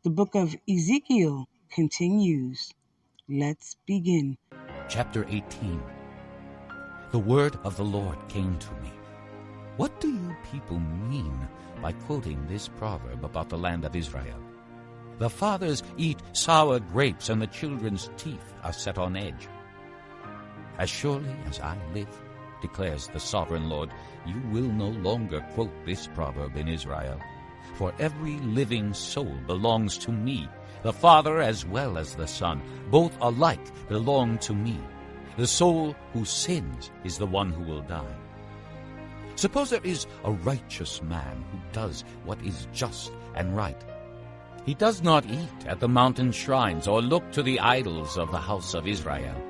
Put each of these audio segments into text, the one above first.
The book of Ezekiel continues. Let's begin. Chapter 18. The word of the Lord came to me. What do you people mean by quoting this proverb about the land of Israel? The fathers eat sour grapes, and the children's teeth are set on edge. As surely as I live, declares the sovereign Lord, you will no longer quote this proverb in Israel. For every living soul belongs to me, the Father as well as the Son. Both alike belong to me. The soul who sins is the one who will die. Suppose there is a righteous man who does what is just and right. He does not eat at the mountain shrines or look to the idols of the house of Israel.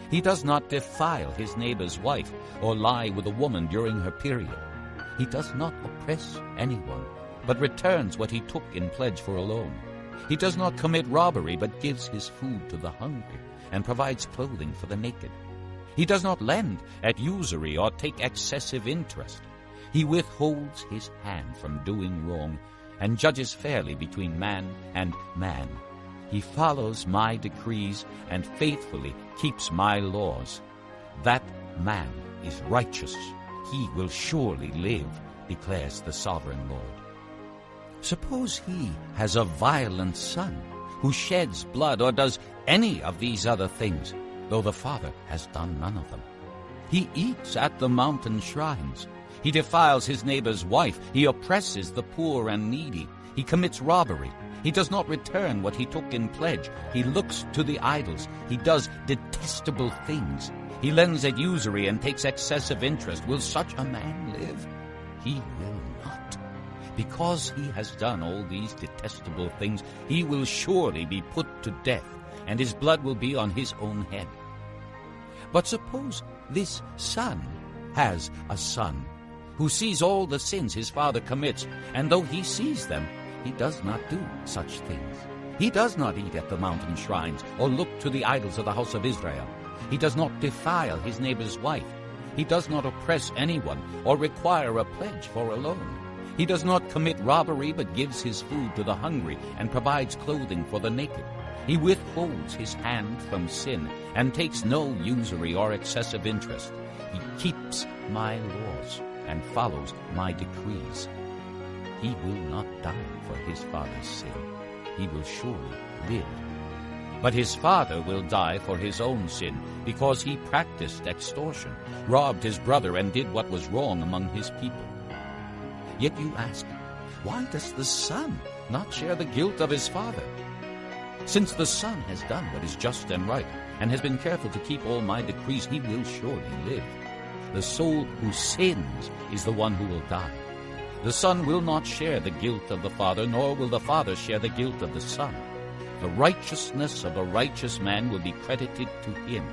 He does not defile his neighbor's wife or lie with a woman during her period. He does not oppress anyone, but returns what he took in pledge for a loan. He does not commit robbery, but gives his food to the hungry and provides clothing for the naked. He does not lend at usury or take excessive interest. He withholds his hand from doing wrong and judges fairly between man and man. He follows my decrees and faithfully keeps my laws. That man is righteous. He will surely live, declares the sovereign Lord. Suppose he has a violent son who sheds blood or does any of these other things, though the father has done none of them. He eats at the mountain shrines. He defiles his neighbor's wife. He oppresses the poor and needy. He commits robbery. He does not return what he took in pledge. He looks to the idols. He does detestable things. He lends at usury and takes excessive interest. Will such a man live? He will not. Because he has done all these detestable things, he will surely be put to death, and his blood will be on his own head. But suppose this son has a son who sees all the sins his father commits, and though he sees them, he does not do such things. He does not eat at the mountain shrines or look to the idols of the house of Israel. He does not defile his neighbor's wife. He does not oppress anyone or require a pledge for a loan. He does not commit robbery, but gives his food to the hungry and provides clothing for the naked. He withholds his hand from sin and takes no usury or excessive interest. He keeps my laws and follows my decrees. He will not die for his father's sin. He will surely live. But his father will die for his own sin, because he practiced extortion, robbed his brother, and did what was wrong among his people. Yet you ask, why does the son not share the guilt of his father? Since the son has done what is just and right, and has been careful to keep all my decrees, he will surely live. The soul who sins is the one who will die. The son will not share the guilt of the father, nor will the father share the guilt of the son. The righteousness of a righteous man will be credited to him,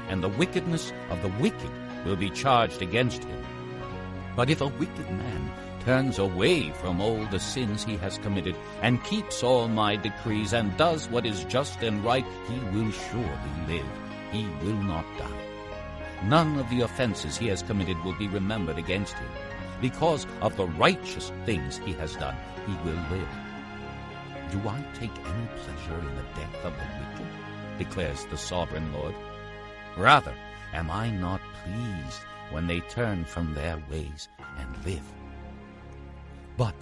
and the wickedness of the wicked will be charged against him. But if a wicked man turns away from all the sins he has committed, and keeps all my decrees, and does what is just and right, he will surely live. He will not die. None of the offenses he has committed will be remembered against him. Because of the righteous things he has done, he will live. Do I take any pleasure in the death of the wicked? Declares the sovereign Lord. Rather, am I not pleased when they turn from their ways and live? But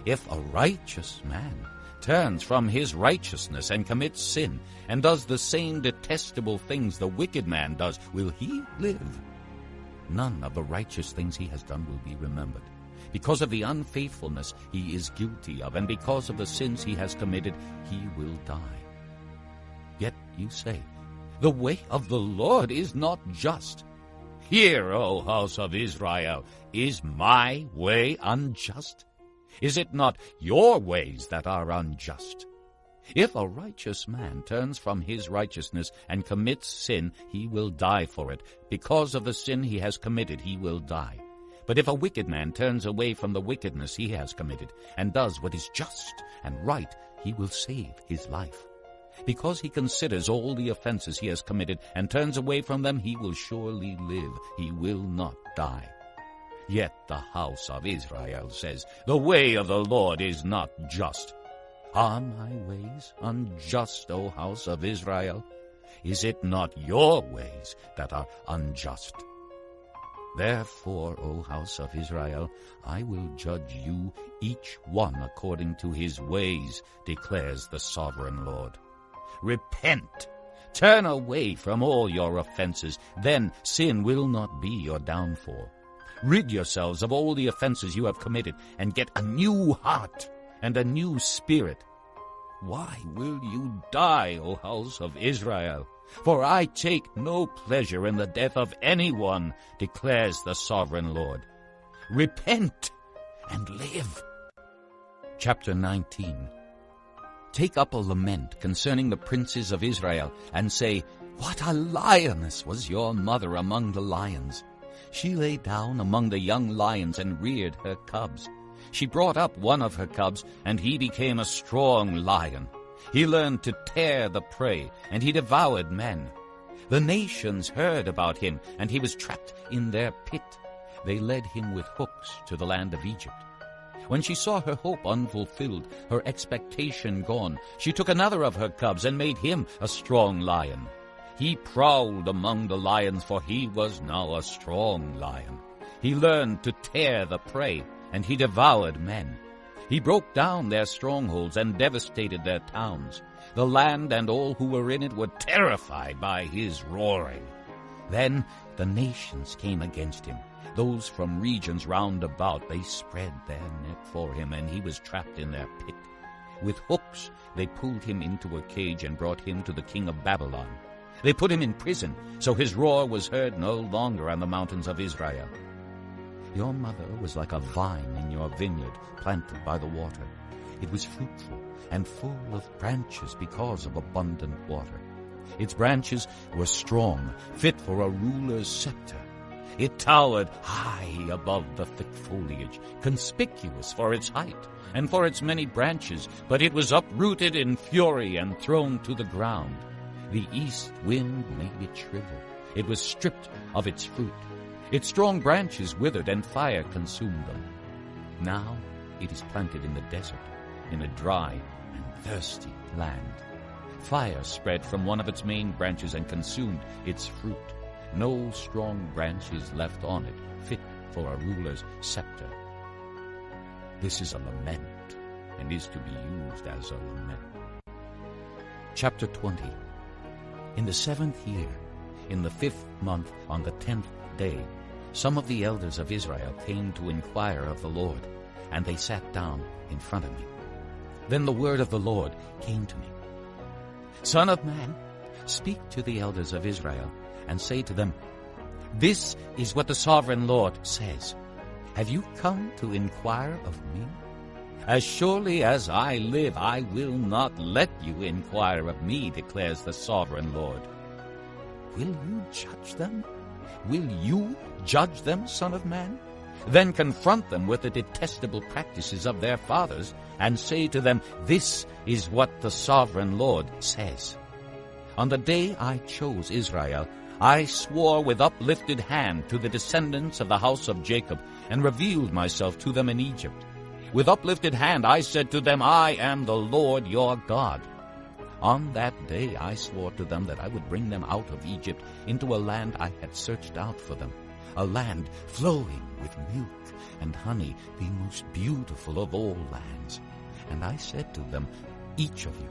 if a righteous man turns from his righteousness and commits sin, and does the same detestable things the wicked man does, will he live? None of the righteous things he has done will be remembered. Because of the unfaithfulness he is guilty of, and because of the sins he has committed, he will die. Yet you say, the way of the Lord is not just. Hear, O house of Israel, is my way unjust? Is it not your ways that are unjust? If a righteous man turns from his righteousness and commits sin, he will die for it. Because of the sin he has committed, he will die. But if a wicked man turns away from the wickedness he has committed and does what is just and right, he will save his life. Because he considers all the offenses he has committed and turns away from them, he will surely live. He will not die. Yet the house of Israel says, the way of the Lord is not just. Are my ways unjust, O house of Israel? Is it not your ways that are unjust? Therefore, O house of Israel, I will judge you, each one according to his ways, declares the sovereign Lord. Repent! Turn away from all your offenses, then sin will not be your downfall. Rid yourselves of all the offenses you have committed, and get a new heart and a new spirit. Why will you die, O house of Israel? For I take no pleasure in the death of anyone, declares the sovereign Lord. Repent and live. Chapter 19. Take up a lament concerning the princes of Israel, and say, What a lioness was your mother among the lions! She lay down among the young lions and reared her cubs. She brought up one of her cubs, and he became a strong lion. He learned to tear the prey, and he devoured men. The nations heard about him, and he was trapped in their pit. They led him with hooks to the land of Egypt. When she saw her hope unfulfilled, her expectation gone, she took another of her cubs and made him a strong lion. He prowled among the lions, for he was now a strong lion. He learned to tear the prey, and he devoured men. He broke down their strongholds and devastated their towns. The land and all who were in it were terrified by his roaring. Then the nations came against him. Those from regions round about, they spread their net for him, and he was trapped in their pit. With hooks they pulled him into a cage and brought him to the king of Babylon. They put him in prison, so his roar was heard no longer on the mountains of Israel. Your mother was like a vine in your vineyard, planted by the water. It was fruitful and full of branches because of abundant water. Its branches were strong, fit for a ruler's scepter. It towered high above the thick foliage, conspicuous for its height and for its many branches, but it was uprooted in fury and thrown to the ground. The east wind made it shrivel. It was stripped of its fruit. Its strong branches withered, and fire consumed them. Now it is planted in the desert, in a dry and thirsty land. Fire spread from one of its main branches and consumed its fruit. No strong branch is left on it, fit for a ruler's scepter. This is a lament, and is to be used as a lament. Chapter 20. In the 7th year, in the 5th month, on the 10th day, some of the elders of Israel came to inquire of the Lord, and they sat down in front of me. Then the word of the Lord came to me. Son of man, speak to the elders of Israel, and say to them, This is what the sovereign Lord says. Have you come to inquire of me? As surely as I live, I will not let you inquire of me, declares the sovereign Lord. Will you judge them? Will you judge them, son of man? Then confront them with the detestable practices of their fathers, and say to them, This is what the sovereign Lord says. On the day I chose Israel, I swore with uplifted hand to the descendants of the house of Jacob, and revealed myself to them in Egypt. With uplifted hand I said to them, I am the Lord your God. On that day I swore to them that I would bring them out of Egypt into a land I had searched out for them, a land flowing with milk and honey, the most beautiful of all lands. And I said to them, Each of you,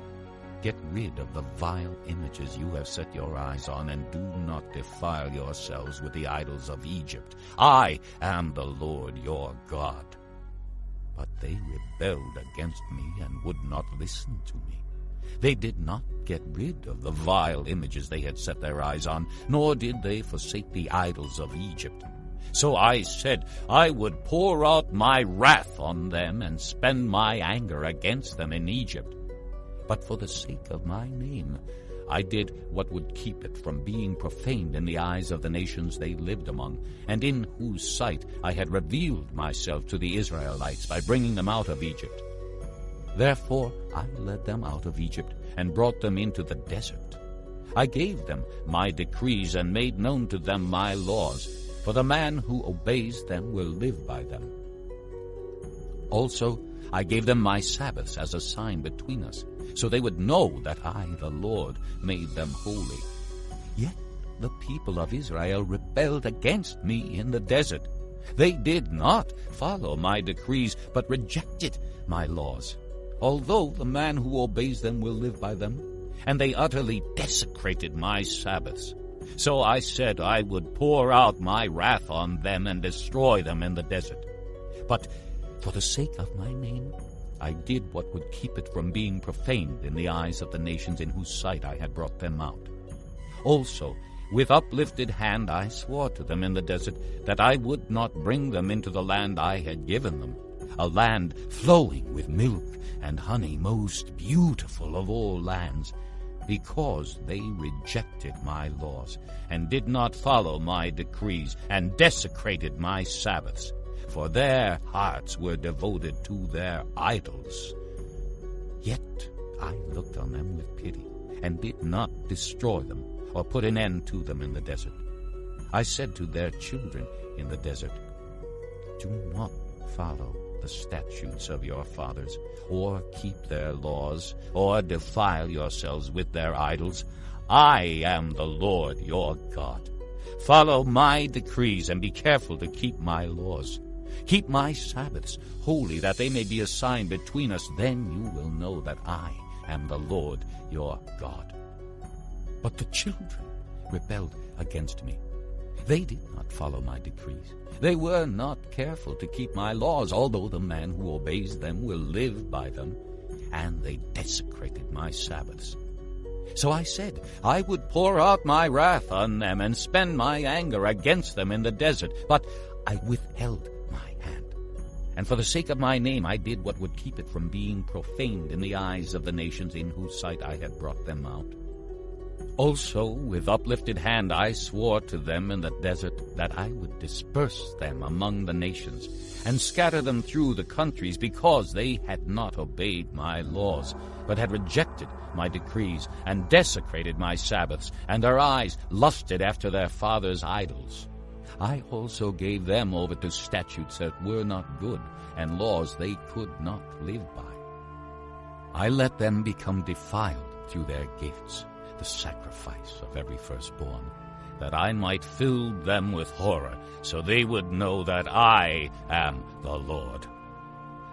get rid of the vile images you have set your eyes on, and do not defile yourselves with the idols of Egypt. I am the Lord your God. But they rebelled against me and would not listen to me. They did not get rid of the vile images they had set their eyes on, nor did they forsake the idols of Egypt. So I said I would pour out my wrath on them and spend my anger against them in Egypt. But for the sake of my name, I did what would keep it from being profaned in the eyes of the nations they lived among, and in whose sight I had revealed myself to the Israelites by bringing them out of Egypt. Therefore I led them out of Egypt and brought them into the desert. I gave them my decrees and made known to them my laws, for the man who obeys them will live by them. Also I gave them my Sabbaths as a sign between us, so they would know that I, the Lord, made them holy. Yet the people of Israel rebelled against me in the desert. They did not follow my decrees, but rejected my laws, although the man who obeys them will live by them. And they utterly desecrated my Sabbaths. So I said I would pour out my wrath on them and destroy them in the desert. But for the sake of my name, I did what would keep it from being profaned in the eyes of the nations in whose sight I had brought them out. Also, with uplifted hand I swore to them in the desert that I would not bring them into the land I had given them, a land flowing with milk and honey, most beautiful of all lands, because they rejected my laws and did not follow my decrees and desecrated my Sabbaths, for their hearts were devoted to their idols. Yet I looked on them with pity and did not destroy them or put an end to them in the desert. I said to their children in the desert, do not follow the statutes of your fathers, or keep their laws, or defile yourselves with their idols. I am the Lord your God. Follow my decrees and be careful to keep my laws. Keep my Sabbaths holy, that they may be a sign between us. Then you will know that I am the Lord your God. But the children rebelled against me. They did not follow my decrees. They were not careful to keep my laws, although the man who obeys them will live by them. And they desecrated my Sabbaths. So I said I would pour out my wrath on them and spend my anger against them in the desert. But I withheld my hand. And for the sake of my name I did what would keep it from being profaned in the eyes of the nations in whose sight I had brought them out. Also, with uplifted hand I swore to them in the desert that I would disperse them among the nations and scatter them through the countries, because they had not obeyed my laws, but had rejected my decrees and desecrated my Sabbaths, and their eyes lusted after their fathers' idols. I also gave them over to statutes that were not good, and laws they could not live by. I let them become defiled through their gifts, the sacrifice of every firstborn, that I might fill them with horror, so they would know that I am the Lord.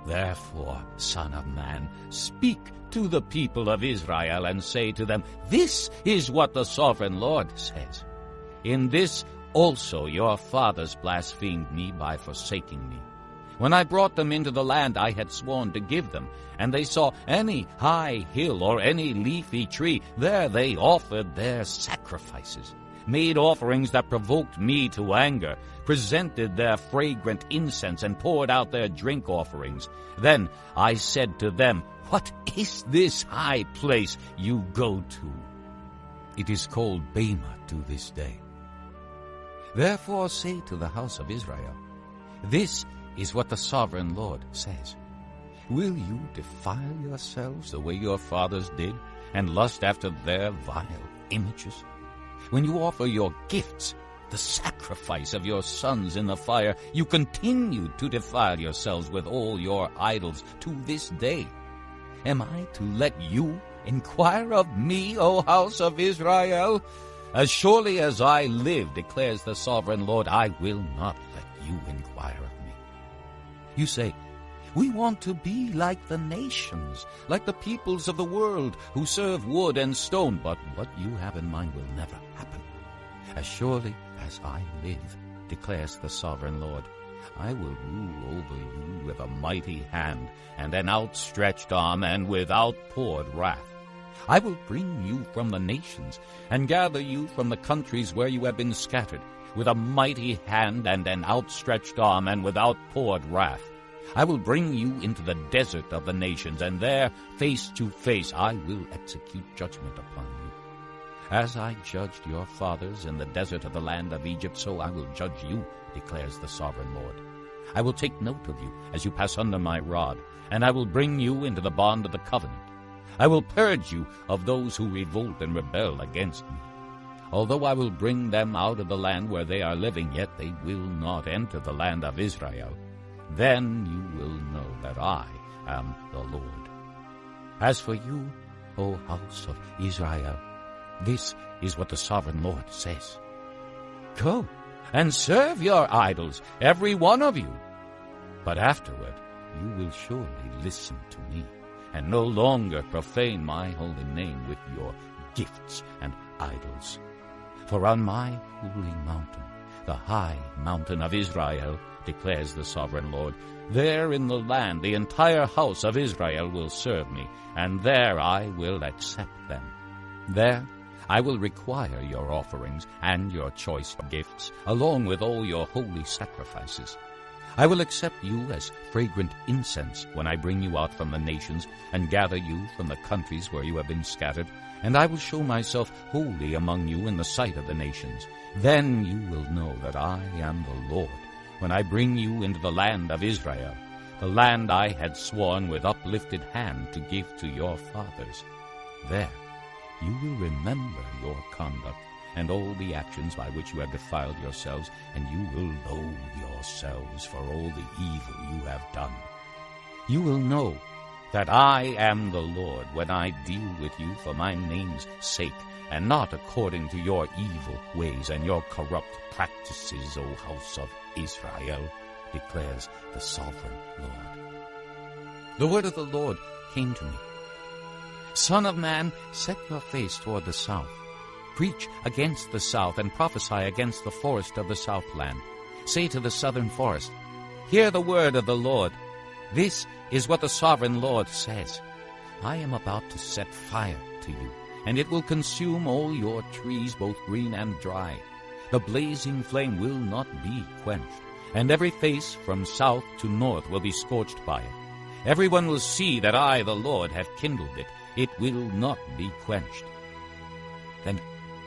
Therefore, Son of man, speak to the people of Israel and say to them, this is what the sovereign Lord says. In this also your fathers blasphemed me by forsaking me. When I brought them into the land I had sworn to give them, and they saw any high hill or any leafy tree, there they offered their sacrifices, made offerings that provoked me to anger, presented their fragrant incense, and poured out their drink offerings. Then I said to them, what is this high place you go to? It is called Bema to this day. Therefore say to the house of Israel, this is what the sovereign Lord says. Will you defile yourselves the way your fathers did, and lust after their vile images? When you offer your gifts, the sacrifice of your sons in the fire, you continue to defile yourselves with all your idols to this day. Am I to let you inquire of me, O house of Israel? As surely as I live, declares the sovereign Lord, I will not let you inquire of me. You say, we want to be like the nations, like the peoples of the world who serve wood and stone. But what you have in mind will never happen. As surely as I live, declares the sovereign Lord, I will rule over you with a mighty hand and an outstretched arm and with outpoured wrath. I will bring you from the nations and gather you from the countries where you have been scattered, with a mighty hand and an outstretched arm and with outpoured wrath. I will bring you into the desert of the nations, and there, face to face, I will execute judgment upon you. As I judged your fathers in the desert of the land of Egypt, so I will judge you, declares the sovereign Lord. I will take note of you as you pass under my rod, and I will bring you into the bond of the covenant. I will purge you of those who revolt and rebel against me. Although I will bring them out of the land where they are living, yet they will not enter the land of Israel. Then you will know that I am the Lord. As for you, O house of Israel, this is what the sovereign Lord says. Go and serve your idols, every one of you. But afterward you will surely listen to me, and no longer profane my holy name with your gifts and idols. For on my holy mountain, the high mountain of Israel, declares the sovereign Lord, there in the land the entire house of Israel will serve me, and there I will accept them. There I will require your offerings and your choice gifts, along with all your holy sacrifices. I will accept you as fragrant incense when I bring you out from the nations and gather you from the countries where you have been scattered, and I will show myself holy among you in the sight of the nations. Then you will know that I am the Lord, when I bring you into the land of Israel, the land I had sworn with uplifted hand to give to your fathers. There you will remember your conduct and all the actions by which you have defiled yourselves, and you will loathe yourselves for all the evil you have done. You will know that I am the Lord when I deal with you for my name's sake, and not according to your evil ways and your corrupt practices, O house of Israel, declares the sovereign Lord. The word of the Lord came to me. Son of man, set your face toward the south. Preach against the south and prophesy against the forest of the southland. Say to the southern forest, hear the word of the Lord. This is what the sovereign Lord says. I am about to set fire to you, and it will consume all your trees, both green and dry. The blazing flame will not be quenched, and every face from south to north will be scorched by it. Everyone will see that I, the Lord, have kindled it. It will not be quenched. Then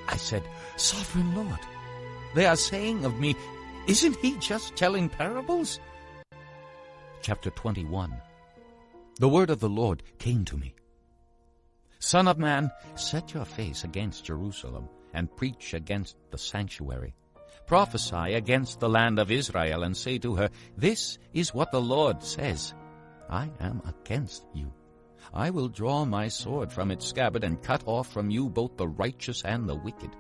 I said, Sovereign Lord, they are saying of me, isn't he just telling parables? Chapter 21. The word of the Lord came to me. Son of man, set your face against Jerusalem, and preach against the sanctuary. Prophesy against the land of Israel, and say to her, this is what the Lord says. I am against you. I will draw my sword from its scabbard and cut off from you both the righteous and the wicked.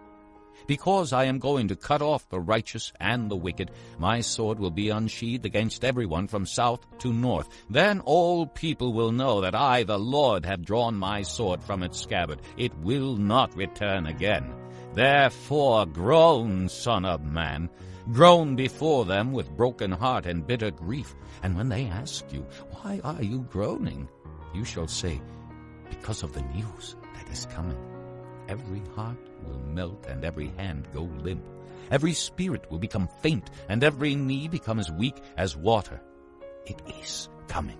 Because I am going to cut off the righteous and the wicked, my sword will be unsheathed against everyone from south to north. Then all people will know that I, the Lord, have drawn my sword from its scabbard. It will not return again. Therefore groan, son of man. Groan before them with broken heart and bitter grief. And when they ask you, why are you groaning? You shall say, because of the news that is coming. Every heart will melt and every hand go limp. Every spirit will become faint and every knee become as weak as water. It is coming.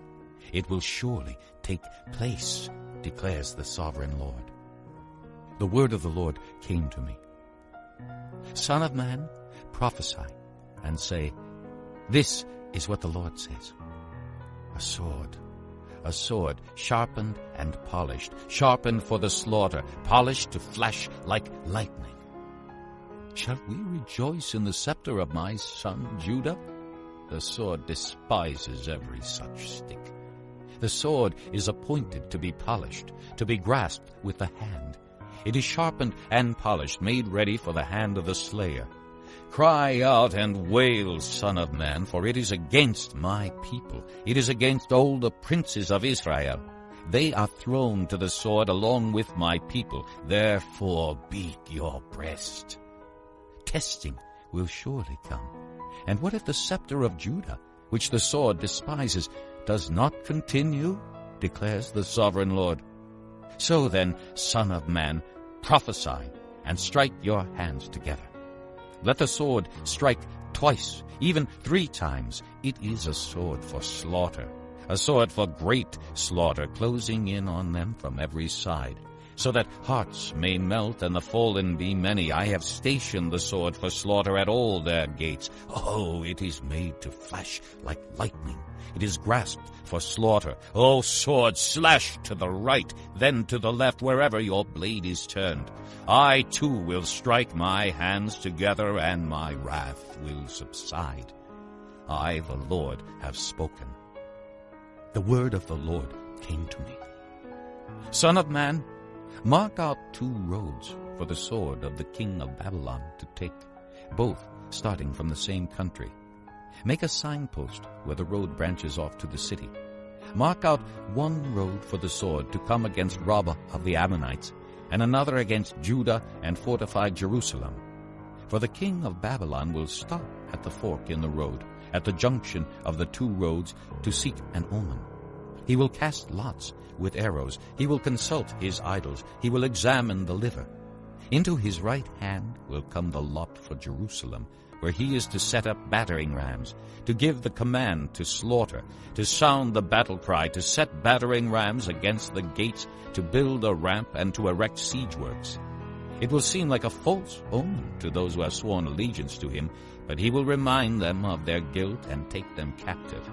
It will surely take place, declares the sovereign Lord. The word of the Lord came to me. Son of man, prophesy and say, this is what the Lord says. A sword, sharpened and polished, sharpened for the slaughter, polished to flash like lightning. Shall we rejoice in the scepter of my son Judah? The sword despises every such stick. The sword is appointed to be polished, to be grasped with the hand. It is sharpened and polished, made ready for the hand of the slayer. Cry out and wail, Son of man, for it is against my people. It is against all the princes of Israel. They are thrown to the sword along with my people. Therefore beat your breast. Testing will surely come. And what if the scepter of Judah, which the sword despises, does not continue? Declares the sovereign Lord. So then, Son of man, prophesy and strike your hands together. Let the sword strike twice, even 3 times. It is a sword for slaughter, a sword for great slaughter, closing in on them from every side, so that hearts may melt and the fallen be many. I have stationed the sword for slaughter at all their gates. Oh, it is made to flash like lightning. It is grasped for slaughter. O sword, slash to the right, then to the left, wherever your blade is turned. I too will strike my hands together, and my wrath will subside. I, the Lord, have spoken. The word of the Lord came to me. Son of man, mark out 2 roads for the sword of the king of Babylon to take, both starting from the same country. Make a signpost where the road branches off to the city. Mark out 1 road for the sword to come against Rabbah of the Ammonites, and another against Judah and fortify Jerusalem. For the king of Babylon will stop at the fork in the road, at the junction of the 2 roads, to seek an omen. He will cast lots with arrows. He will consult his idols. He will examine the liver. Into his right hand will come the lot for Jerusalem, where he is to set up battering rams, to give the command to slaughter, to sound the battle cry, to set battering rams against the gates, to build a ramp, and to erect siege works. It will seem like a false omen to those who have sworn allegiance to him, but he will remind them of their guilt and take them captive.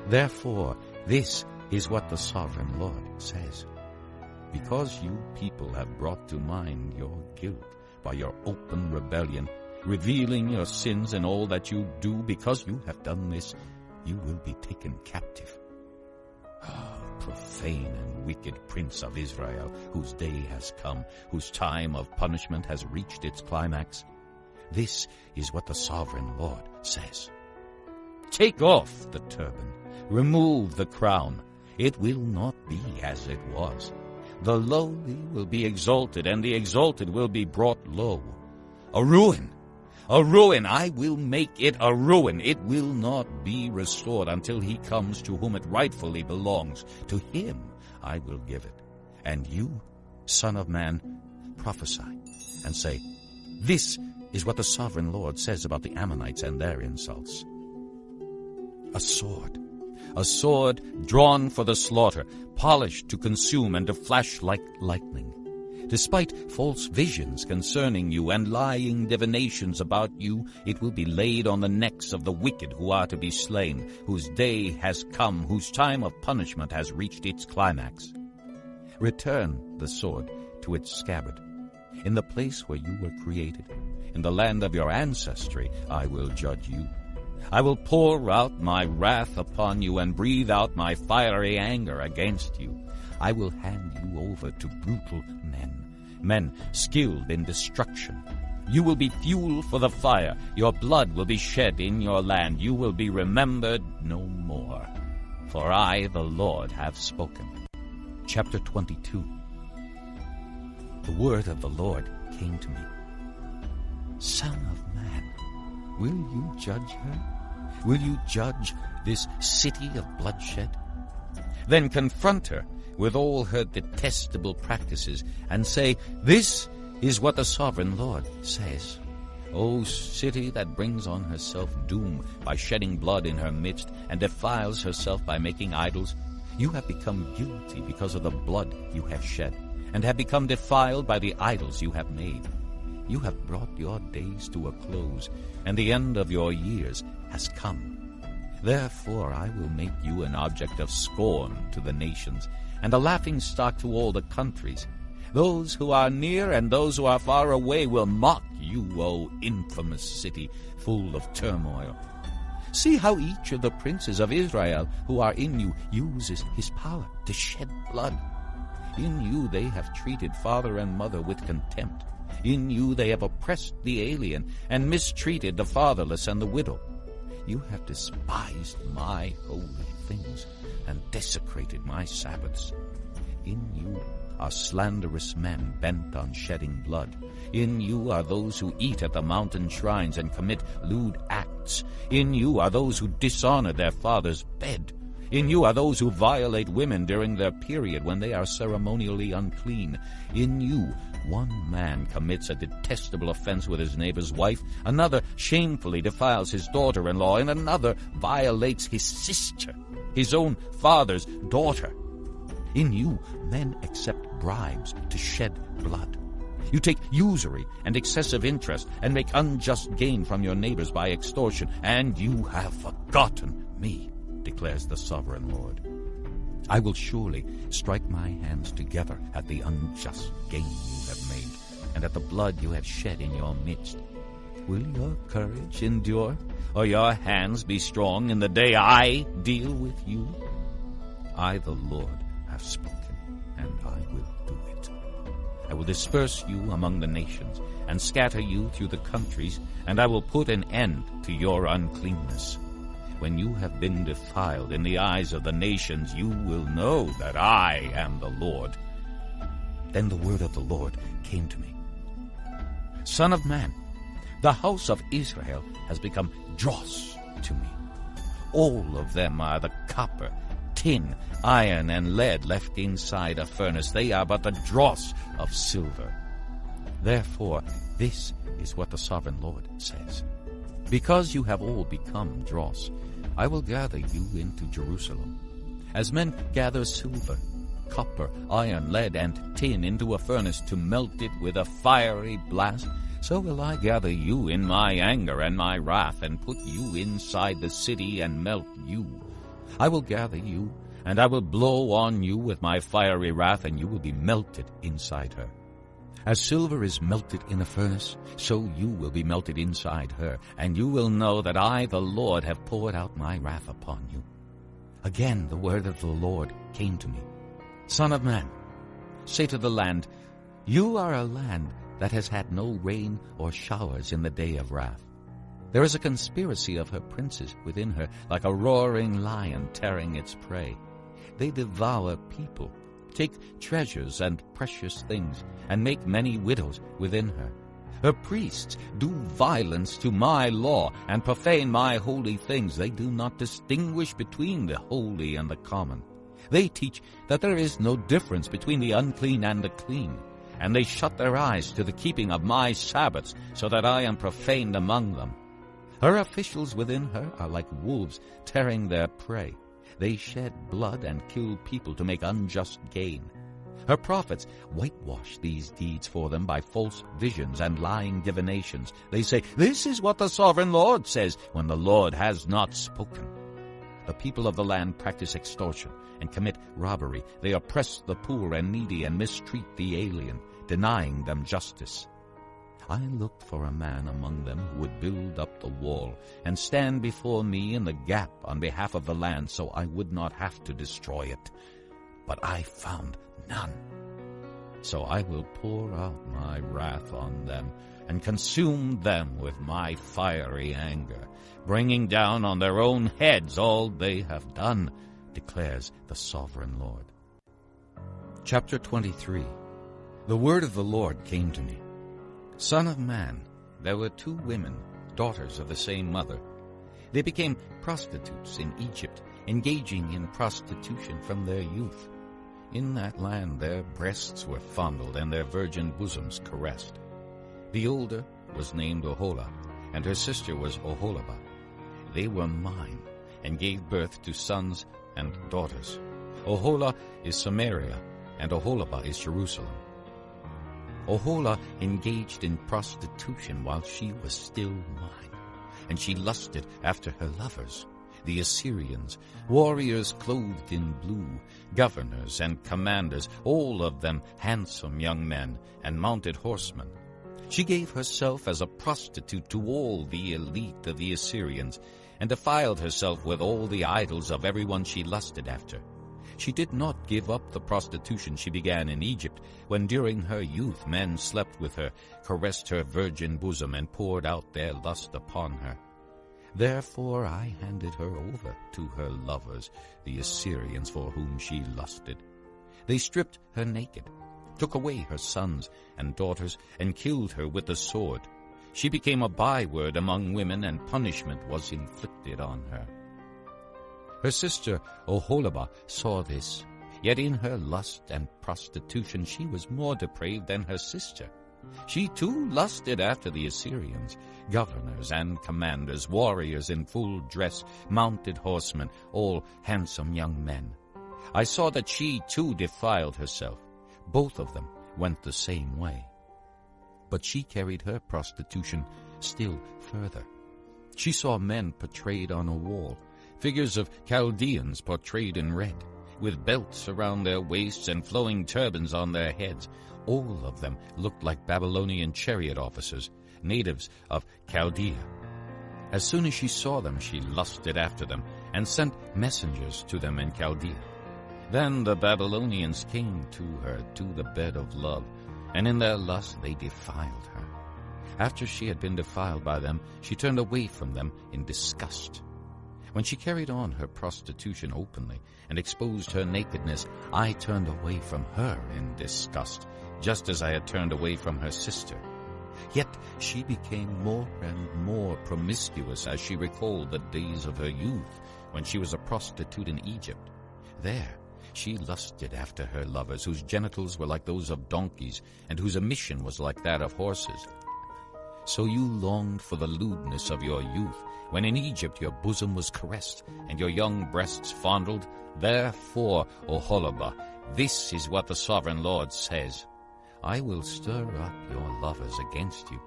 Therefore, this is what the sovereign Lord says. Because you people have brought to mind your guilt by your open rebellion, revealing your sins and all that you do, because you have done this, you will be taken captive. Profane and wicked prince of Israel, whose day has come, whose time of punishment has reached its climax. This is what the sovereign Lord says. Take off the turban, remove the crown. It will not be as it was. The lowly will be exalted, and the exalted will be brought low. A ruin, I will make it a ruin. It will not be restored until he comes to whom it rightfully belongs. To him I will give it. And you, son of man, prophesy and say, this is what the sovereign Lord says about the Ammonites and their insults. A sword drawn for the slaughter, polished to consume and to flash like lightning. Despite false visions concerning you and lying divinations about you, it will be laid on the necks of the wicked who are to be slain, whose day has come, whose time of punishment has reached its climax. Return the sword to its scabbard. In the place where you were created, in the land of your ancestry, I will judge you. I will pour out my wrath upon you and breathe out my fiery anger against you. I will hand you over to brutal men skilled in destruction. You will be fuel for the fire. Your blood will be shed in your land. You will be remembered no more. For I, the Lord, have spoken. Chapter 22. The word of the Lord came to me. Son of man, will you judge her? Will you judge this city of bloodshed? Then confront her with all her detestable practices, and say, this is what the sovereign Lord says. O city that brings on herself doom by shedding blood in her midst, and defiles herself by making idols, you have become guilty because of the blood you have shed, and have become defiled by the idols you have made. You have brought your days to a close, and the end of your years has come. Therefore I will make you an object of scorn to the nations, and a laughingstock to all the countries. Those who are near and those who are far away will mock you, O infamous city, full of turmoil. See how each of the princes of Israel who are in you uses his power to shed blood. In you they have treated father and mother with contempt. In you they have oppressed the alien and mistreated the fatherless and the widow. You have despised my holy things and desecrated my Sabbaths. In you are slanderous men bent on shedding blood. In you are those who eat at the mountain shrines and commit lewd acts. In you are those who dishonor their father's bed. In you are those who violate women during their period when they are ceremonially unclean. In you one man commits a detestable offense with his neighbor's wife, another shamefully defiles his daughter-in-law, and another violates his sister, his own father's daughter. In you men accept bribes to shed blood. You take usury and excessive interest and make unjust gain from your neighbors by extortion, and you have forgotten me, declares the sovereign Lord. I will surely strike my hands together at the unjust gain you have made, and at the blood you have shed in your midst. Will your courage endure, or your hands be strong in the day I deal with you? I, the Lord, have spoken, and I will do it. I will disperse you among the nations, and scatter you through the countries, and I will put an end to your uncleanness. When you have been defiled in the eyes of the nations, you will know that I am the Lord. Then the word of the Lord came to me. Son of man, the house of Israel has become dross to me. All of them are the copper, tin, iron, and lead left inside a furnace. They are but the dross of silver. Therefore, this is what the sovereign Lord says. Because you have all become dross, I will gather you into Jerusalem. As men gather silver, copper, iron, lead, and tin into a furnace to melt it with a fiery blast, so will I gather you in my anger and my wrath, and put you inside the city and melt you. I will gather you, and I will blow on you with my fiery wrath, and you will be melted inside her. As silver is melted in a furnace, so you will be melted inside her, and you will know that I, the Lord, have poured out my wrath upon you. Again the word of the Lord came to me. Son of man, say to the land, you are a land that has had no rain or showers in the day of wrath. There is a conspiracy of her princes within her, like a roaring lion tearing its prey. They devour people, take treasures and precious things, and make many widows within her. Her priests do violence to my law and profane my holy things. They do not distinguish between the holy and the common. They teach that there is no difference between the unclean and the clean, and they shut their eyes to the keeping of my Sabbaths, so that I am profaned among them. Her officials within her are like wolves tearing their prey. They shed blood and kill people to make unjust gain. Her prophets whitewash these deeds for them by false visions and lying divinations. They say, this is what the sovereign Lord says, when the Lord has not spoken. The people of the land practice extortion and commit robbery. They oppress the poor and needy and mistreat the alien, denying them justice. I looked for a man among them who would build up the wall and stand before me in the gap on behalf of the land, so I would not have to destroy it. But I found none. So I will pour out my wrath on them and consume them with my fiery anger, bringing down on their own heads all they have done, declares the sovereign Lord. Chapter 23. The word of the Lord came to me. Son of man, there were 2 women, daughters of the same mother. They became prostitutes in Egypt, engaging in prostitution from their youth. In that land their breasts were fondled and their virgin bosoms caressed. The older was named Oholah, and her sister was Oholibah. They were mine, and gave birth to sons and daughters. Oholah is Samaria, and Oholibah is Jerusalem. Oholah engaged in prostitution while she was still mine, and she lusted after her lovers, the Assyrians, warriors clothed in blue, governors and commanders, all of them handsome young men and mounted horsemen. She gave herself as a prostitute to all the elite of the Assyrians, and defiled herself with all the idols of everyone she lusted after. She did not give up the prostitution she began in Egypt, when during her youth men slept with her, caressed her virgin bosom, and poured out their lust upon her. Therefore I handed her over to her lovers, the Assyrians, for whom she lusted. They stripped her naked, took away her sons and daughters, and killed her with the sword. She became a byword among women, and punishment was inflicted on her. Her sister Oholibah saw this, yet in her lust and prostitution she was more depraved than her sister. She too lusted after the Assyrians, governors and commanders, warriors in full dress, mounted horsemen, all handsome young men. I saw that she too defiled herself. Both of them went the same way. But she carried her prostitution still further. She saw men portrayed on a wall, figures of Chaldeans portrayed in red, with belts around their waists and flowing turbans on their heads. All of them looked like Babylonian chariot officers, natives of Chaldea. As soon as she saw them, she lusted after them, and sent messengers to them in Chaldea. Then the Babylonians came to her to the bed of love, and in their lust they defiled her. After she had been defiled by them, she turned away from them in disgust. When she carried on her prostitution openly and exposed her nakedness, I turned away from her in disgust, just as I had turned away from her sister. Yet she became more and more promiscuous as she recalled the days of her youth, when she was a prostitute in Egypt. There she lusted after her lovers, whose genitals were like those of donkeys, and whose emission was like that of horses. So you longed for the lewdness of your youth, when in Egypt your bosom was caressed, and your young breasts fondled. Therefore, Oholibah, this is what the Sovereign Lord says. I will stir up your lovers against you,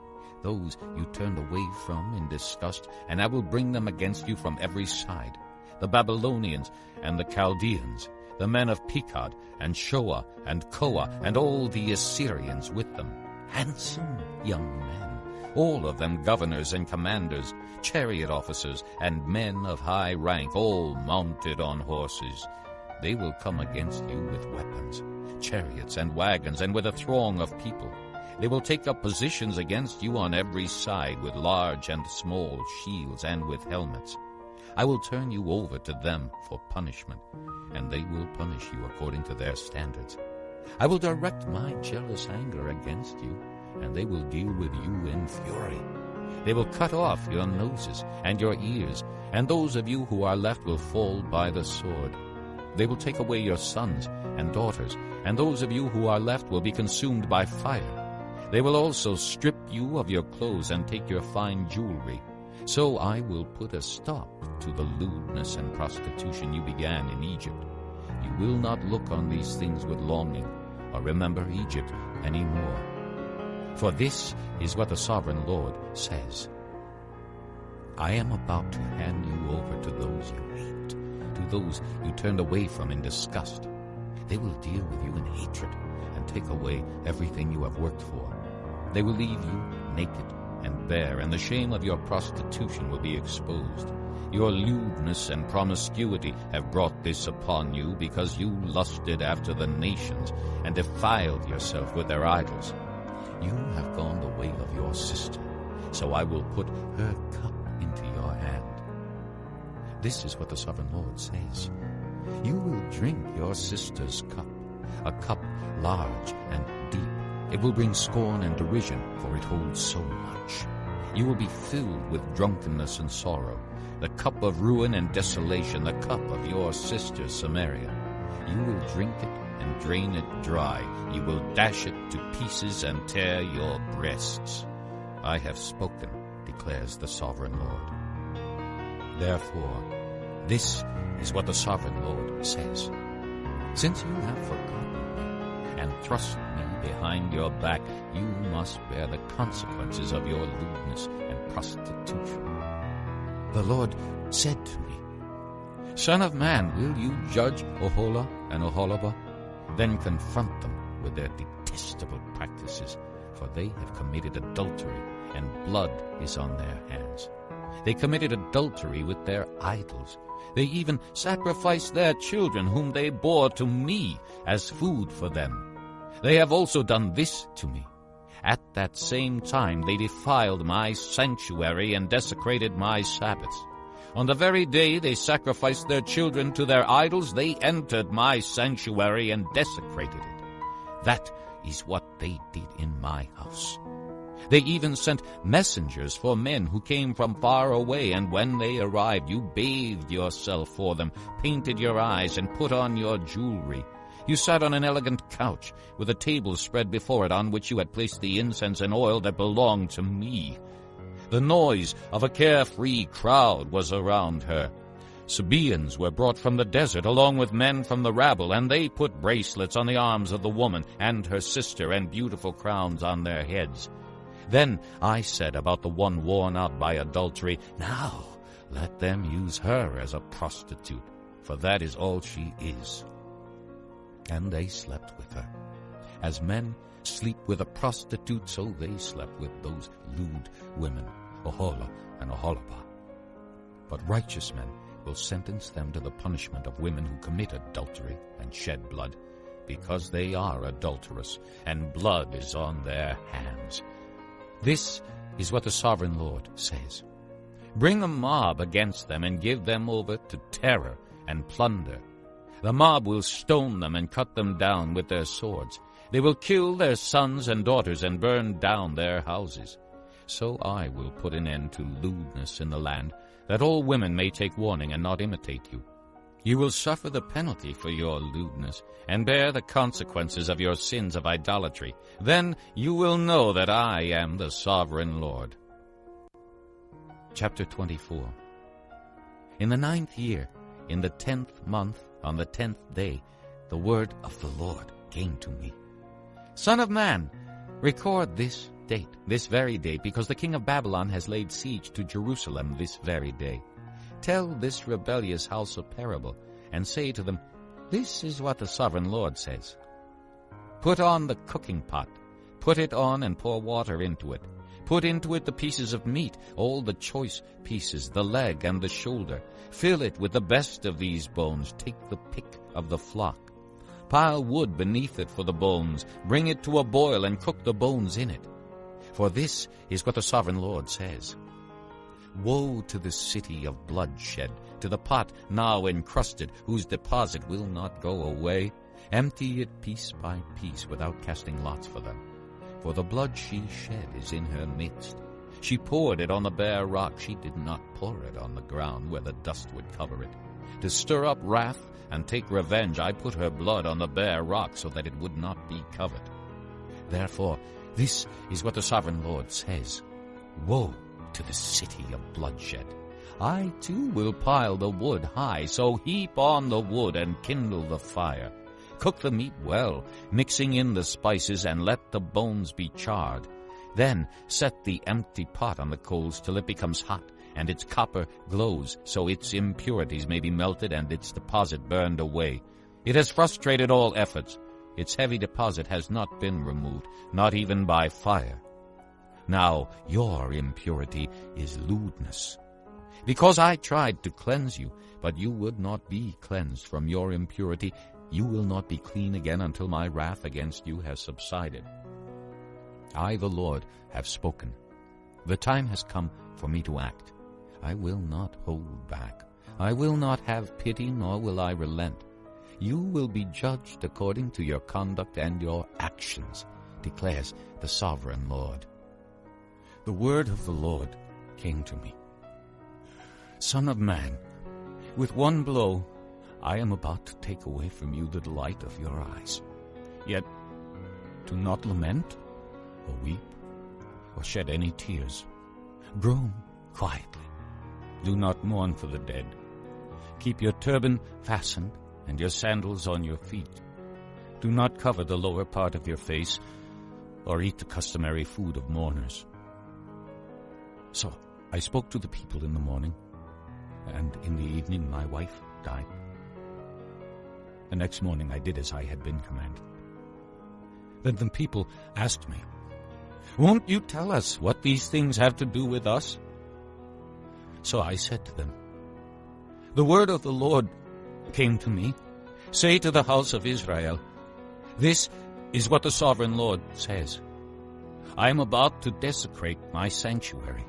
those you turned away from in disgust, and I will bring them against you from every side, the Babylonians and the Chaldeans, the men of Pekod and Shoa and Koa, and all the Assyrians with them, handsome young men, all of them governors and commanders, chariot officers, and men of high rank, all mounted on horses. They will come against you with weapons, chariots and wagons, and with a throng of people. They will take up positions against you on every side with large and small shields and with helmets. I will turn you over to them for punishment, and they will punish you according to their standards. I will direct my jealous anger against you, and they will deal with you in fury. They will cut off your noses and your ears, and those of you who are left will fall by the sword. They will take away your sons and daughters, and those of you who are left will be consumed by fire. They will also strip you of your clothes and take your fine jewelry. So I will put a stop to the lewdness and prostitution you began in Egypt. You will not look on these things with longing, or remember Egypt any more. For this is what the Sovereign Lord says. I am about to hand you over to those you hate, to those you turned away from in disgust. They will deal with you in hatred and take away everything you have worked for. They will leave you naked and bare, and the shame of your prostitution will be exposed. Your lewdness and promiscuity have brought this upon you, because you lusted after the nations and defiled yourself with their idols. You have gone the way of your sister, so I will put her cup into your hand. This is what the Sovereign Lord says. You will drink your sister's cup, a cup large and deep. It will bring scorn and derision, for it holds so much. You will be filled with drunkenness and sorrow, the cup of ruin and desolation, the cup of your sister Samaria. You will drink it and drain it dry. You will dash it to pieces and tear your breasts. I have spoken, declares the Sovereign Lord. Therefore, this is what the Sovereign Lord says. Since you have forgotten me and thrust me behind your back, you must bear the consequences of your lewdness and prostitution. The Lord said to me, Son of man, will you judge Oholah and Oholibah? Then confront them with their detestable practices, for they have committed adultery, and blood is on their hands. They committed adultery with their idols. They even sacrificed their children, whom they bore to me as food for them. They have also done this to me. At that same time they defiled my sanctuary and desecrated my Sabbaths. On the very day they sacrificed their children to their idols, they entered my sanctuary and desecrated it. That is what they did in my house. They even sent messengers for men who came from far away, and when they arrived, you bathed yourself for them, painted your eyes, and put on your jewelry. You sat on an elegant couch, with a table spread before it, on which you had placed the incense and oil that belonged to me. The noise of a carefree crowd was around her. Sabaeans were brought from the desert, along with men from the rabble, and they put bracelets on the arms of the woman and her sister, and beautiful crowns on their heads. Then I said about the one worn out by adultery, Now let them use her as a prostitute, for that is all she is. And they slept with her. As men sleep with a prostitute, so they slept with those lewd women, Oholah and Oholibah. But righteous men will sentence them to the punishment of women who commit adultery and shed blood, because they are adulterous, and blood is on their hands. This is what the sovereign Lord says. Bring a mob against them and give them over to terror and plunder. The mob will stone them and cut them down with their swords. They will kill their sons and daughters and burn down their houses. So I will put an end to lewdness in the land, that all women may take warning and not imitate you. You will suffer the penalty for your lewdness, and bear the consequences of your sins of idolatry. Then you will know that I am the sovereign Lord. Chapter 24. In the 9th year, in the 10th month, on the 10th day, the word of the Lord came to me. Son of man, record this date, this very day, because the king of Babylon has laid siege to Jerusalem this very day. Tell this rebellious house a parable, and say to them, This is what the sovereign Lord says. Put on the cooking pot, put it on and pour water into it. Put into it the pieces of meat, all the choice pieces, the leg and the shoulder. Fill it with the best of these bones. Take the pick of the flock. Pile wood beneath it for the bones. Bring it to a boil and cook the bones in it. For this is what the sovereign Lord says. Woe to the city of bloodshed, to the pot now encrusted, whose deposit will not go away. Empty it piece by piece without casting lots for them. For the blood she shed is in her midst. She poured it on the bare rock. She did not pour it on the ground where the dust would cover it. To stir up wrath and take revenge, I put her blood on the bare rock so that it would not be covered. Therefore, this is what the sovereign Lord says. Woe to the city of bloodshed. I too will pile the wood high, so heap on the wood and kindle the fire. Cook the meat well, mixing in the spices, and let the bones be charred. Then set the empty pot on the coals till it becomes hot, and its copper glows, so its impurities may be melted and its deposit burned away. It has frustrated all efforts. Its heavy deposit has not been removed, not even by fire. Now your impurity is lewdness. Because I tried to cleanse you, but you would not be cleansed from your impurity, you will not be clean again until my wrath against you has subsided. I, the Lord, have spoken. The time has come for me to act. I will not hold back. I will not have pity, nor will I relent. You will be judged according to your conduct and your actions, declares the sovereign Lord. The word of the Lord came to me. Son of man, with one blow I am about to take away from you the delight of your eyes. Yet do not lament, or weep, or shed any tears. Groan quietly. Do not mourn for the dead. Keep your turban fastened and your sandals on your feet. Do not cover the lower part of your face, or eat the customary food of mourners. So I spoke to the people in the morning, and in the evening my wife died. The next morning I did as I had been commanded. Then the people asked me, Won't you tell us what these things have to do with us? So I said to them, The word of the Lord came to me. Say to the house of Israel, This is what the sovereign Lord says. I am about to desecrate my sanctuary,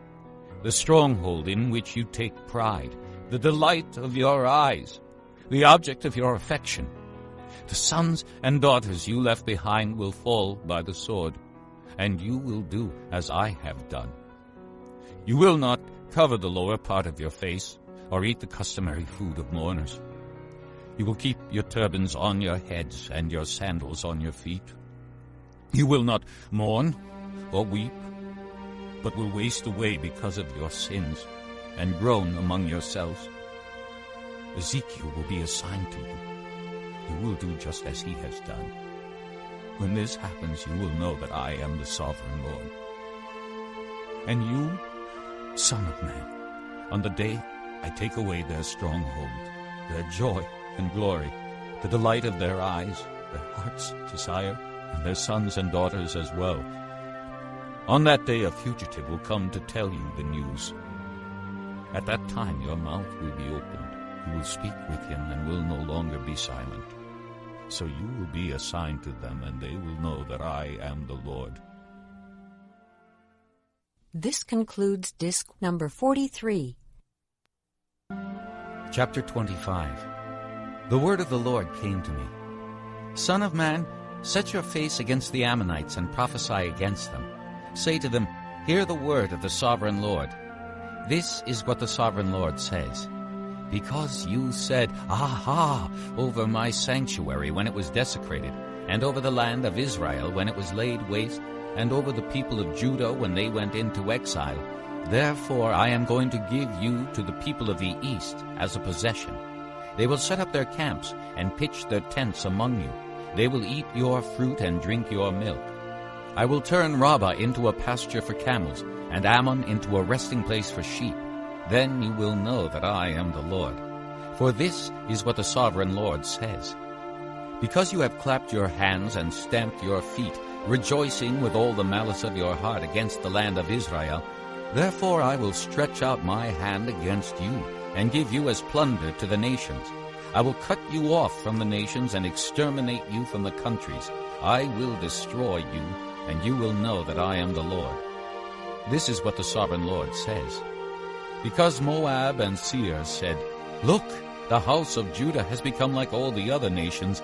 the stronghold in which you take pride, the delight of your eyes, the object of your affection. The sons and daughters you left behind will fall by the sword, and you will do as I have done. You will not cover the lower part of your face, or eat the customary food of mourners. You will keep your turbans on your heads and your sandals on your feet. You will not mourn or weep, but will waste away because of your sins, and groan among yourselves. Ezekiel will be assigned to you. You will do just as he has done. When this happens, you will know that I am the sovereign Lord. And you, son of man, on the day I take away their stronghold, their joy and glory, the delight of their eyes, their heart's desire, and their sons and daughters as well. On that day a fugitive will come to tell you the news. At that time your mouth will be opened, who will speak with him and will no longer be silent. So you will be a sign to them, and they will know that I am the Lord. This concludes disc number 43. Chapter 25. The word of the Lord came to me. Son of man, set your face against the Ammonites and prophesy against them. Say to them, Hear the word of the sovereign Lord. This is what the sovereign Lord says. Because you said, Aha, over my sanctuary when it was desecrated, and over the land of Israel when it was laid waste, and over the people of Judah when they went into exile, therefore I am going to give you to the people of the east as a possession. They will set up their camps and pitch their tents among you. They will eat your fruit and drink your milk. I will turn Rabbah into a pasture for camels, and Ammon into a resting place for sheep. Then you will know that I am the Lord. For this is what the sovereign Lord says. Because you have clapped your hands and stamped your feet, rejoicing with all the malice of your heart against the land of Israel, therefore I will stretch out my hand against you, and give you as plunder to the nations. I will cut you off from the nations and exterminate you from the countries. I will destroy you, and you will know that I am the Lord. This is what the sovereign Lord says. Because Moab and Seir said, Look, the house of Judah has become like all the other nations.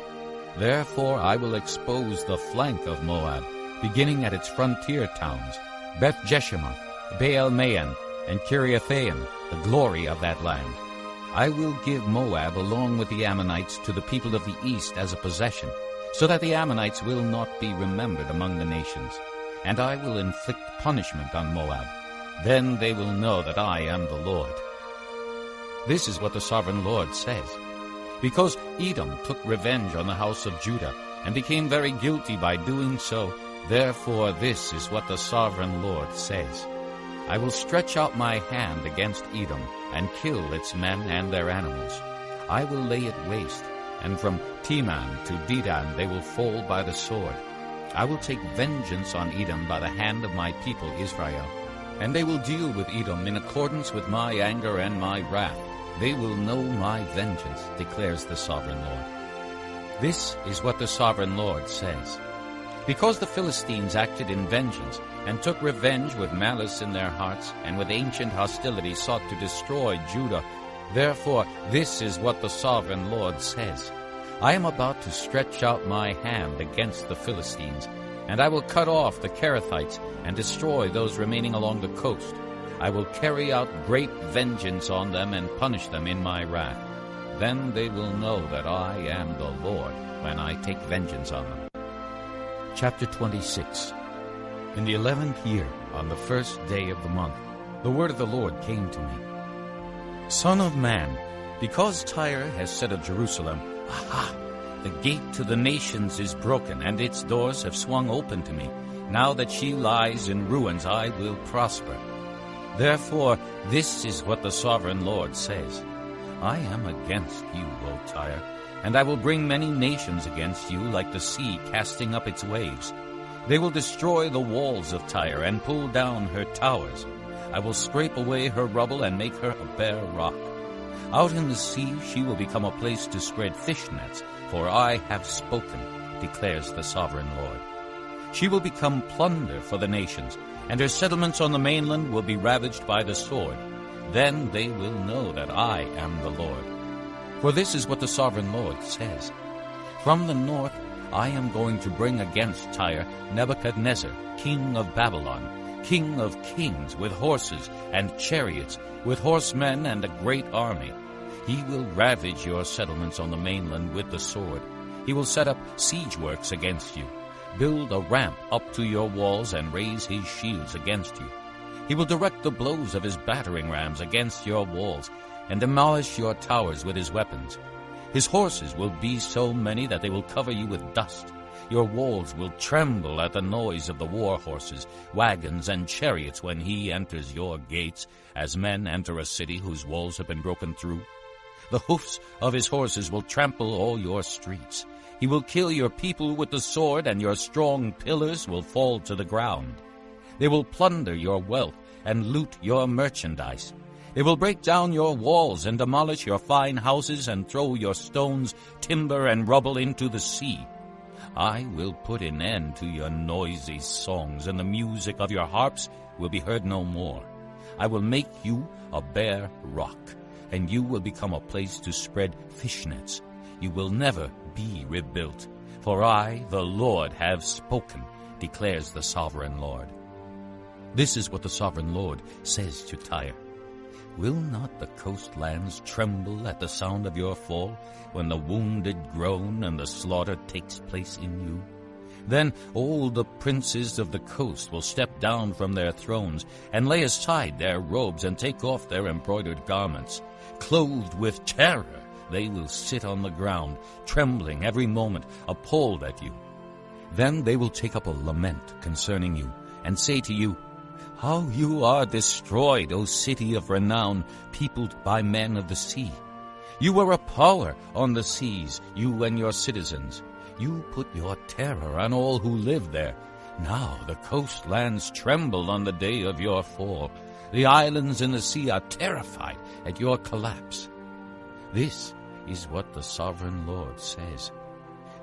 Therefore I will expose the flank of Moab, beginning at its frontier towns, Beth-Jeshimoth, Baal-Maon, and Kiriathaim, the glory of that land. I will give Moab along with the Ammonites to the people of the east as a possession, so that the Ammonites will not be remembered among the nations. And I will inflict punishment on Moab. Then they will know that I am the Lord. This is what the sovereign Lord says. Because Edom took revenge on the house of Judah, and became very guilty by doing so, therefore this is what the sovereign Lord says. I will stretch out my hand against Edom, and kill its men and their animals. I will lay it waste, and from Teman to Dedan they will fall by the sword. I will take vengeance on Edom by the hand of my people Israel. And they will deal with Edom in accordance with my anger and my wrath. They will know my vengeance, declares the sovereign Lord. This is what the sovereign Lord says. Because the Philistines acted in vengeance, and took revenge with malice in their hearts, and with ancient hostility sought to destroy Judah, therefore this is what the sovereign Lord says. I am about to stretch out my hand against the Philistines, and I will cut off the Kerethites and destroy those remaining along the coast. I will carry out great vengeance on them and punish them in my wrath. Then they will know that I am the Lord when I take vengeance on them. Chapter 26. In the 11th year, on the first day of the month, the word of the Lord came to me. Son of man, because Tyre has said of Jerusalem, Aha! The gate to the nations is broken, and its doors have swung open to me. Now that she lies in ruins, I will prosper. Therefore, this is what the sovereign Lord says. I am against you, O Tyre, and I will bring many nations against you like the sea casting up its waves. They will destroy the walls of Tyre and pull down her towers. I will scrape away her rubble and make her a bare rock. Out in the sea she will become a place to spread fish nets, for I have spoken, declares the sovereign Lord. She will become plunder for the nations, and her settlements on the mainland will be ravaged by the sword. Then they will know that I am the Lord. For this is what the sovereign Lord says. From the north I am going to bring against Tyre Nebuchadnezzar, king of Babylon, king of kings, with horses and chariots, with horsemen and a great army. He will ravage your settlements on the mainland with the sword. He will set up siege works against you, build a ramp up to your walls, and raise his shields against you. He will direct the blows of his battering rams against your walls, and demolish your towers with his weapons. His horses will be so many that they will cover you with dust. Your walls will tremble at the noise of the war horses, wagons, and chariots when he enters your gates, as men enter a city whose walls have been broken through. The hoofs of his horses will trample all your streets. He will kill your people with the sword, and your strong pillars will fall to the ground. They will plunder your wealth and loot your merchandise. They will break down your walls and demolish your fine houses and throw your stones, timber, and rubble into the sea. I will put an end to your noisy songs, and the music of your harps will be heard no more. I will make you a bare rock, and you will become a place to spread fishnets. You will never be rebuilt, for I, the Lord, have spoken, declares the sovereign Lord. This is what the sovereign Lord says to Tyre. Will not the coastlands tremble at the sound of your fall, when the wounded groan and the slaughter takes place in you? Then all the princes of the coast will step down from their thrones and lay aside their robes and take off their embroidered garments. Clothed with terror, they will sit on the ground, trembling every moment, appalled at you. Then they will take up a lament concerning you and say to you, How you are destroyed, O city of renown, peopled by men of the sea. You were a power on the seas, you and your citizens. You put your terror on all who live there. Now the coastlands tremble on the day of your fall. The islands in the sea are terrified at your collapse. This is what the sovereign Lord says.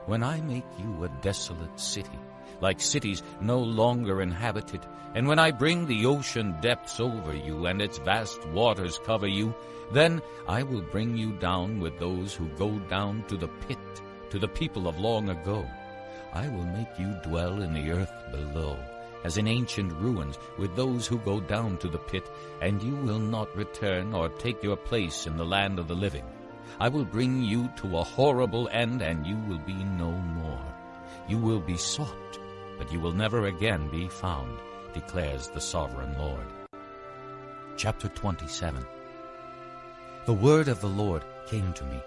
When I make you a desolate city, like cities no longer inhabited, and when I bring the ocean depths over you and its vast waters cover you, then I will bring you down with those who go down to the pit, to the people of long ago. I will make you dwell in the earth below, as in ancient ruins, with those who go down to the pit, and you will not return or take your place in the land of the living. I will bring you to a horrible end, and you will be no more. You will be sought, but you will never again be found, declares the sovereign Lord. Chapter 27. The word of the Lord came to me.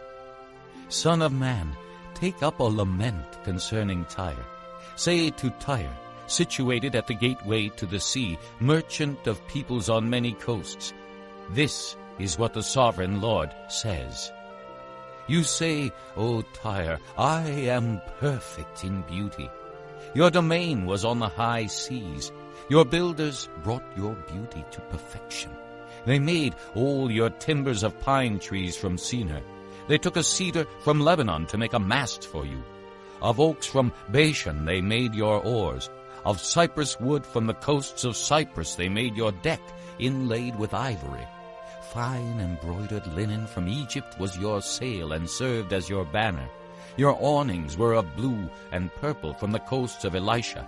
Son of man, take up a lament concerning Tyre. Say to Tyre, situated at the gateway to the sea, merchant of peoples on many coasts, this is what the sovereign Lord says. You say, O Tyre, I am perfect in beauty. Your domain was on the high seas. Your builders brought your beauty to perfection. They made all your timbers of pine trees from Senir. They took a cedar from Lebanon to make a mast for you. Of oaks from Bashan they made your oars. Of cypress wood from the coasts of Cyprus they made your deck, inlaid with ivory. Fine embroidered linen from Egypt was your sail and served as your banner. Your awnings were of blue and purple from the coasts of Elisha.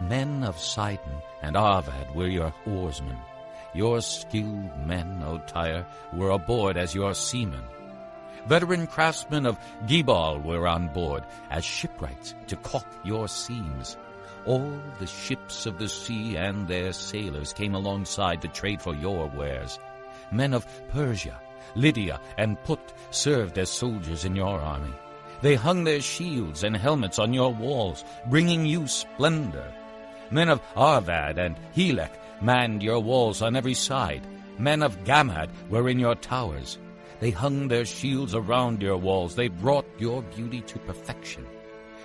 Men of Sidon and Arvad were your oarsmen. Your skilled men, O Tyre, were aboard as your seamen. Veteran craftsmen of Gebal were on board as shipwrights to caulk your seams. All the ships of the sea and their sailors came alongside to trade for your wares. Men of Persia, Lydia, and Put served as soldiers in your army. They hung their shields and helmets on your walls, bringing you splendor. Men of Arvad and Helek manned your walls on every side. Men of Gamad were in your towers. They hung their shields around your walls. They brought your beauty to perfection.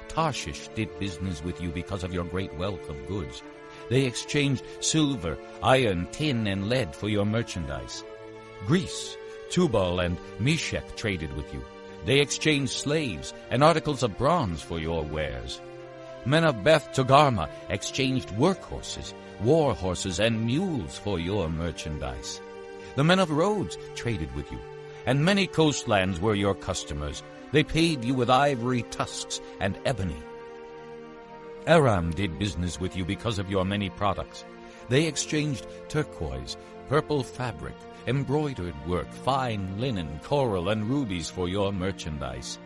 Tarshish did business with you because of your great wealth of goods. They exchanged silver, iron, tin, and lead for your merchandise. Greece, Tubal, and Meshech traded with you. They exchanged slaves and articles of bronze for your wares. Men of Beth Togarmah exchanged workhorses, war horses, and mules for your merchandise. The men of Rhodes traded with you, and many coastlands were your customers. They paid you with ivory tusks and ebony. Aram did business with you because of your many products. They exchanged turquoise, purple fabric, embroidered work, fine linen, coral, and rubies for your merchandise.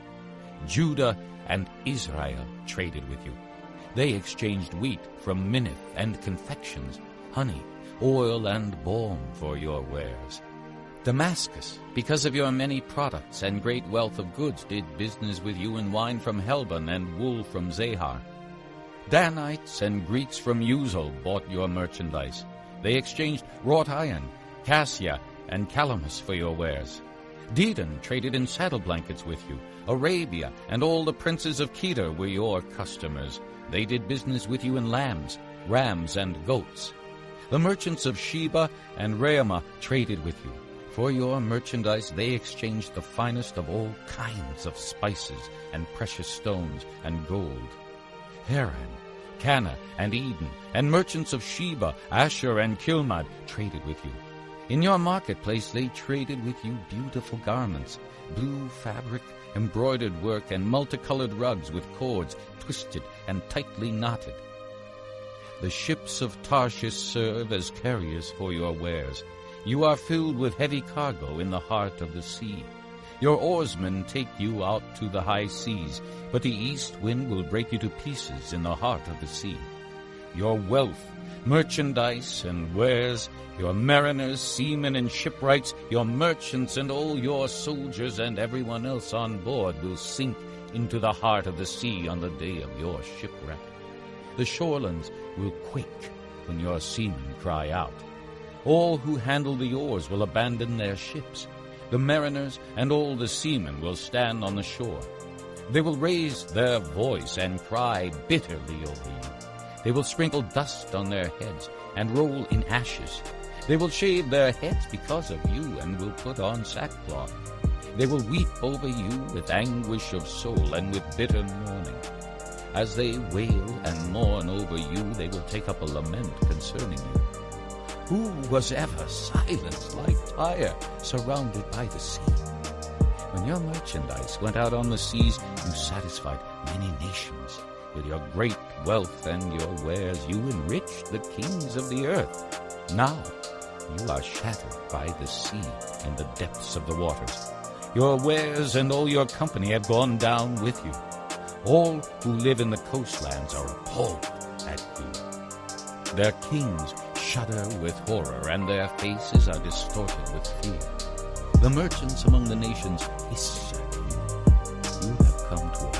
Judah and Israel traded with you. They exchanged wheat from Minnith and confections, honey, oil, and balm for your wares. Damascus, because of your many products and great wealth of goods, did business with you in wine from Helbon and wool from Zahar. Danites and Greeks from Uzal bought your merchandise. They exchanged wrought iron, cassia, and calamus for your wares. Dedan traded in saddle blankets with you. Arabia and all the princes of Kedar were your customers. They did business with you in lambs, rams, and goats. The merchants of Sheba and Raamah traded with you. For your merchandise they exchanged the finest of all kinds of spices and precious stones and gold. Haran, Cana, and Eden, and merchants of Sheba, Asher, and Kilmad traded with you. In your marketplace they traded with you beautiful garments, blue fabric, embroidered work, and multicolored rugs with cords twisted and tightly knotted. The ships of Tarshish serve as carriers for your wares. You are filled with heavy cargo in the heart of the sea. Your oarsmen take you out to the high seas, but the east wind will break you to pieces in the heart of the sea. Your wealth, merchandise, and wares, your mariners, seamen, and shipwrights, your merchants, and all your soldiers, and everyone else on board will sink into the heart of the sea on the day of your shipwreck. The shorelands will quake when your seamen cry out. All who handle the oars will abandon their ships. The mariners and all the seamen will stand on the shore. They will raise their voice and cry bitterly over you. They will sprinkle dust on their heads and roll in ashes. They will shave their heads because of you and will put on sackcloth. They will weep over you with anguish of soul and with bitter mourning. As they wail and mourn over you, they will take up a lament concerning you. Who was ever silent like Tyre, surrounded by the sea? When your merchandise went out on the seas, you satisfied many nations. With your great wealth and your wares, you enriched the kings of the earth. Now you are shattered by the sea in the depths of the waters. Your wares and all your company have gone down with you. All who live in the coastlands are appalled at you. Their kings shudder with horror, and their faces are distorted with fear. The merchants among the nations hiss at you. You have come to